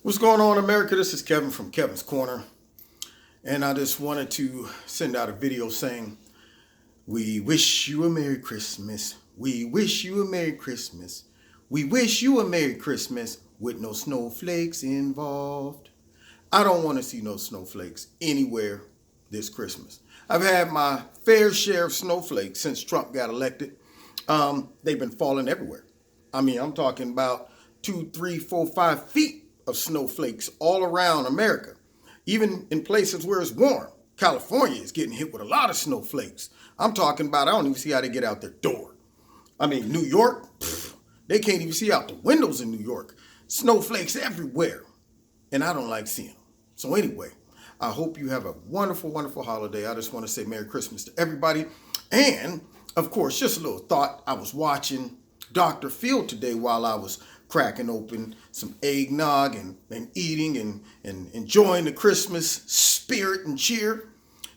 What's going on, America? This is Kevin from Kevin's Corner, and I just wanted to send out a video saying, we wish you a Merry Christmas. We wish you a Merry Christmas. We wish you a Merry Christmas with no snowflakes involved. I don't want to see no snowflakes anywhere this Christmas. I've had my fair share of snowflakes since Trump got elected. They've been falling everywhere. I mean, I'm talking about 2, 3, 4, 5 feet of snowflakes all around America, even in places where it's warm. California is getting hit with a lot of snowflakes. I'm talking about, I don't even see how they get out their door. I mean, New York, they can't even see out the windows in New York. Snowflakes everywhere, and I don't like seeing them. So anyway, I hope you have a wonderful, wonderful holiday. I just want to say Merry Christmas to everybody. And, of course, just a little thought. I was watching Dr. Phil today while I was cracking open some eggnog and eating and enjoying the Christmas spirit and cheer.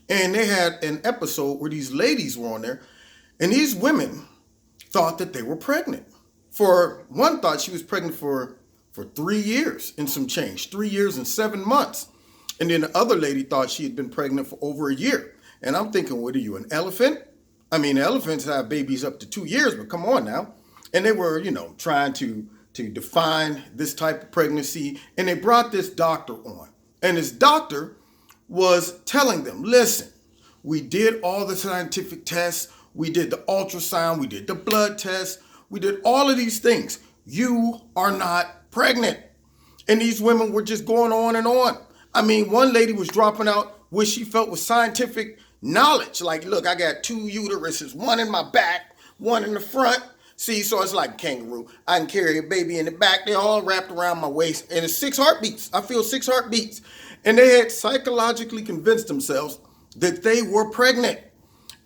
And they had an episode where these ladies were on there, and these women thought that they were pregnant. For one, thought she was pregnant for 3 years and some change, 3 years and 7 months. And then the other lady thought she had been pregnant for over a year. And I'm thinking, what are you, an elephant? I mean, elephants have babies up to 2 years, but come on now. And they were, trying to define this type of pregnancy. And they brought this doctor on. And this doctor was telling them, listen, we did all the scientific tests. We did the ultrasound. We did the blood test. We did all of these things. You are not pregnant. And these women were just going on and on. I mean, one lady was dropping out what she felt was scientific knowledge. Like, look, I got 2 uteruses, one in my back, one in the front. See, so it's like a kangaroo. I can carry a baby in the back. They're all wrapped around my waist. And it's 6 heartbeats. I feel 6 heartbeats. And they had psychologically convinced themselves that they were pregnant.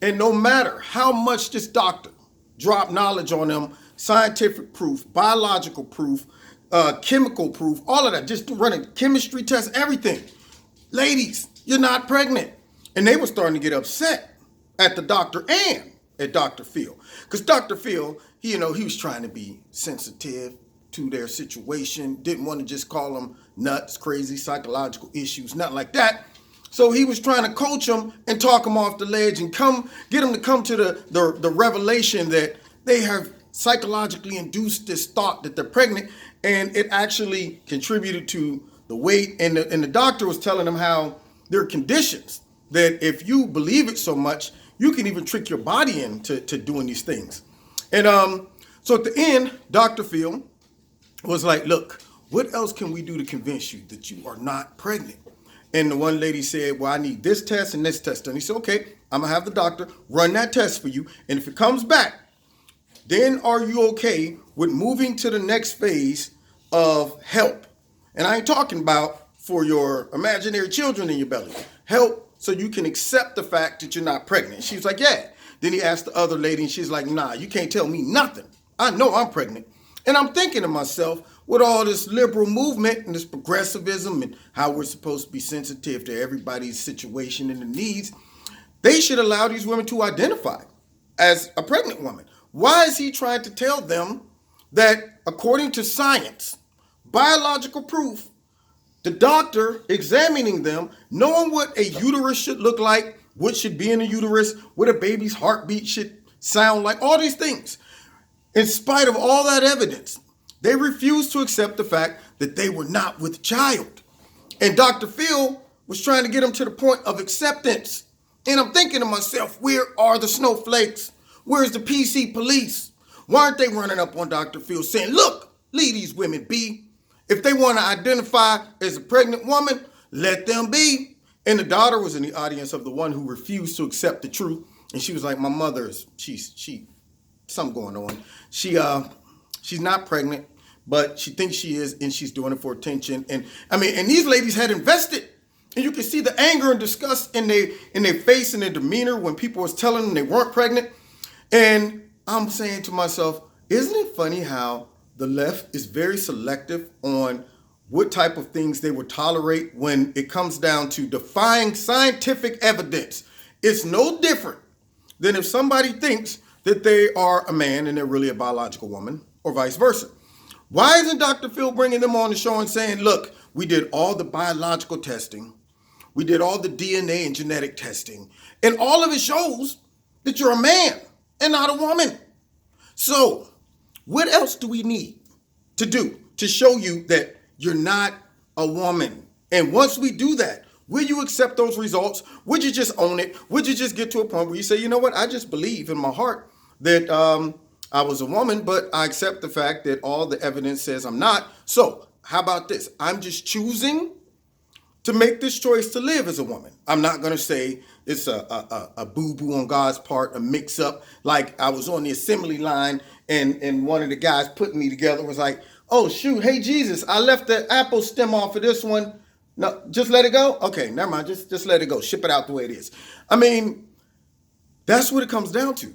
And no matter how much this doctor dropped knowledge on them, scientific proof, biological proof, chemical proof, all of that, just running chemistry tests, everything. Ladies, you're not pregnant. And they were starting to get upset at the doctor and at Dr. Phil. Because Dr. Phil, he was trying to be sensitive to their situation, didn't want to just call them nuts, crazy, psychological issues, nothing like that. So he was trying to coach them and talk them off the ledge and get them to come to the revelation that they have psychologically induced this thought that they're pregnant, and it actually contributed to the weight. And the doctor was telling them how there are conditions that if you believe it so much, you can even trick your body into doing these things. And so at the end, Dr. Phil was like, look, what else can we do to convince you that you are not pregnant? And the one lady said, well, I need this test and this test. And he said, okay, I'm going to have the doctor run that test for you. And if it comes back, then are you okay with moving to the next phase of help? And I ain't talking about for your imaginary children in your belly. Help so you can accept the fact that you're not pregnant. She was like, yeah. Then he asked the other lady, and she's like, nah, you can't tell me nothing. I know I'm pregnant. And I'm thinking to myself, with all this liberal movement and this progressivism and how we're supposed to be sensitive to everybody's situation and the needs, they should allow these women to identify as a pregnant woman. Why is he trying to tell them that according to science, biological proof, the doctor examining them, knowing what a uterus should look like, what should be in a uterus, what a baby's heartbeat should sound like, all these things. In spite of all that evidence, they refused to accept the fact that they were not with child. And Dr. Phil was trying to get them to the point of acceptance. And I'm thinking to myself, where are the snowflakes? Where's the PC police? Why aren't they running up on Dr. Phil saying, look, leave these women be. If they want to identify as a pregnant woman, let them be. And the daughter was in the audience of the one who refused to accept the truth. And she was like, my mother's, she something going on. She's not pregnant, but she thinks she is, and she's doing it for attention. And and these ladies had invested. And you can see the anger and disgust in their face and their demeanor when people was telling them they weren't pregnant. And I'm saying to myself, isn't it funny how the left is very selective on what type of things they would tolerate when it comes down to defying scientific evidence? It's no different than if somebody thinks that they are a man and they're really a biological woman, or vice versa. Why isn't Dr. Phil bringing them on the show and saying, look, we did all the biological testing, we did all the DNA and genetic testing, and all of it shows that you're a man and not a woman. So what else do we need to do to show you that you're not a woman? And once we do that, will you accept those results? Would you just own it? Would you just get to a point where you say, you know what, I just believe in my heart that I was a woman, but I accept the fact that all the evidence says I'm not. So how about this? I'm just choosing to make this choice to live as a woman. I'm not going to say it's a boo-boo on God's part, a mix-up. Like I was on the assembly line and one of the guys putting me together was like, oh, shoot, hey, Jesus, I left the apple stem off of this one. No, just let it go? Okay, never mind. Just let it go. Ship it out the way it is. I mean, that's what it comes down to.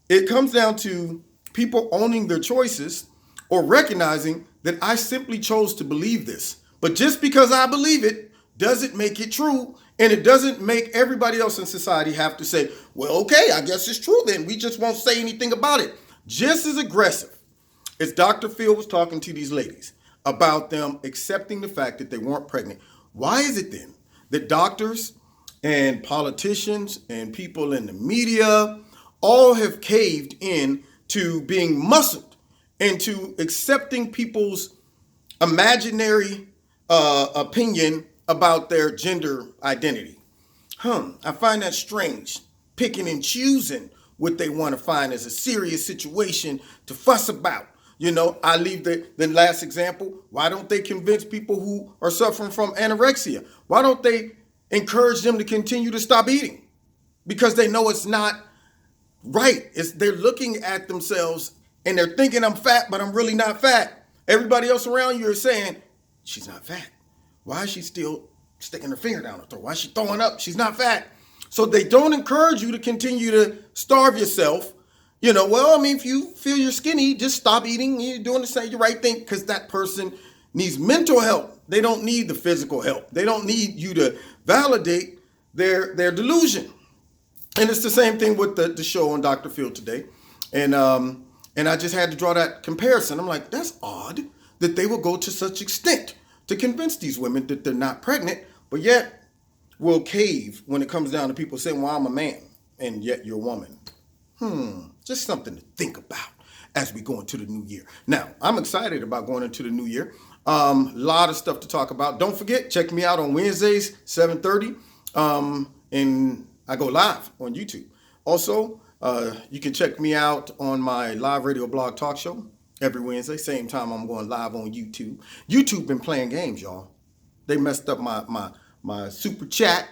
It comes down to people owning their choices or recognizing that I simply chose to believe this. But just because I believe it doesn't make it true, and it doesn't make everybody else in society have to say, well, okay, I guess it's true then. We just won't say anything about it. Just as aggressive as Dr. Phil was talking to these ladies about them accepting the fact that they weren't pregnant, why is it then that doctors and politicians and people in the media all have caved in to being muscled into accepting people's imaginary opinion about their gender identity? I find that strange, picking and choosing what they want to find as a serious situation to fuss about. You know, I leave the last example. Why don't they convince people who are suffering from anorexia? Why don't they encourage them to continue to stop eating? Because they know it's not right. They're looking at themselves and they're thinking I'm fat, but I'm really not fat. Everybody else around you is saying, she's not fat. Why is she still sticking her finger down her throat? Why is she throwing up? She's not fat. So they don't encourage you to continue to starve yourself. You know, well, I mean, if you feel you're skinny, just stop eating. You're doing the right thing, because that person needs mental help. They don't need the physical help. They don't need you to validate their delusion. And it's the same thing with the show on Dr. Phil today. And I just had to draw that comparison. I'm like, that's odd that they will go to such extent to convince these women that they're not pregnant, but yet will cave when it comes down to people saying, well, I'm a man, and yet you're a woman. Just something to think about as we go into the new year. Now, I'm excited about going into the new year. Lot of stuff to talk about. Don't forget, check me out on Wednesdays, 7:30. And I go live on YouTube. Also, you can check me out on my live radio blog talk show every Wednesday. Same time I'm going live on YouTube. YouTube been playing games, y'all. They messed up my super chat.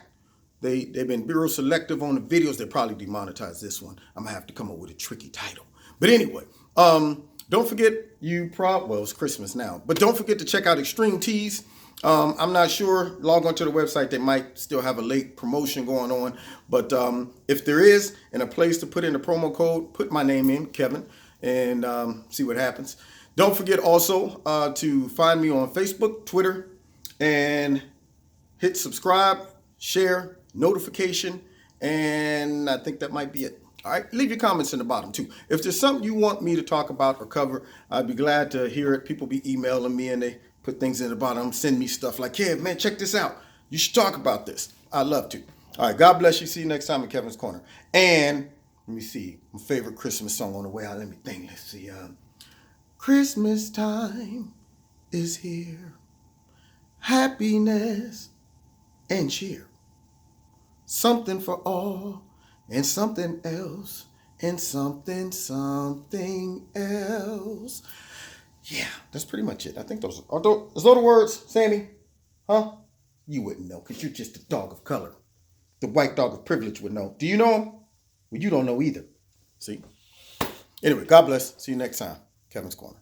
They've been bureau selective on the videos. They probably demonetized this one. I'm gonna have to come up with a tricky title. But anyway, don't forget well, it's Christmas now, but don't forget to check out Extreme Tees. I'm not sure. Log on to the website. They might still have a late promotion going on. But if there is, and a place to put in the promo code, put my name in, Kevin, and see what happens. Don't forget also to find me on Facebook, Twitter, and hit subscribe, share, notification, and I think that might be it. All right, leave your comments in the bottom too. If there's something you want me to talk about or cover, I'd be glad to hear it. People be emailing me and they put things in the bottom, send me stuff like, yeah, man, check this out. You should talk about this. I'd love to. All right, God bless you. See you next time in Kevin's Corner. And let me see, my favorite Christmas song on the way out. Let me think. Let's see. Christmas time is here. Happiness and cheer. Something for all and something else and something else. Yeah, that's pretty much it. I think those are the words, Sammy. Huh? You wouldn't know because you're just a dog of color. The white dog of privilege would know. Do you know him? Well, you don't know either. See? Anyway, God bless. See you next time. Kevin's Corner.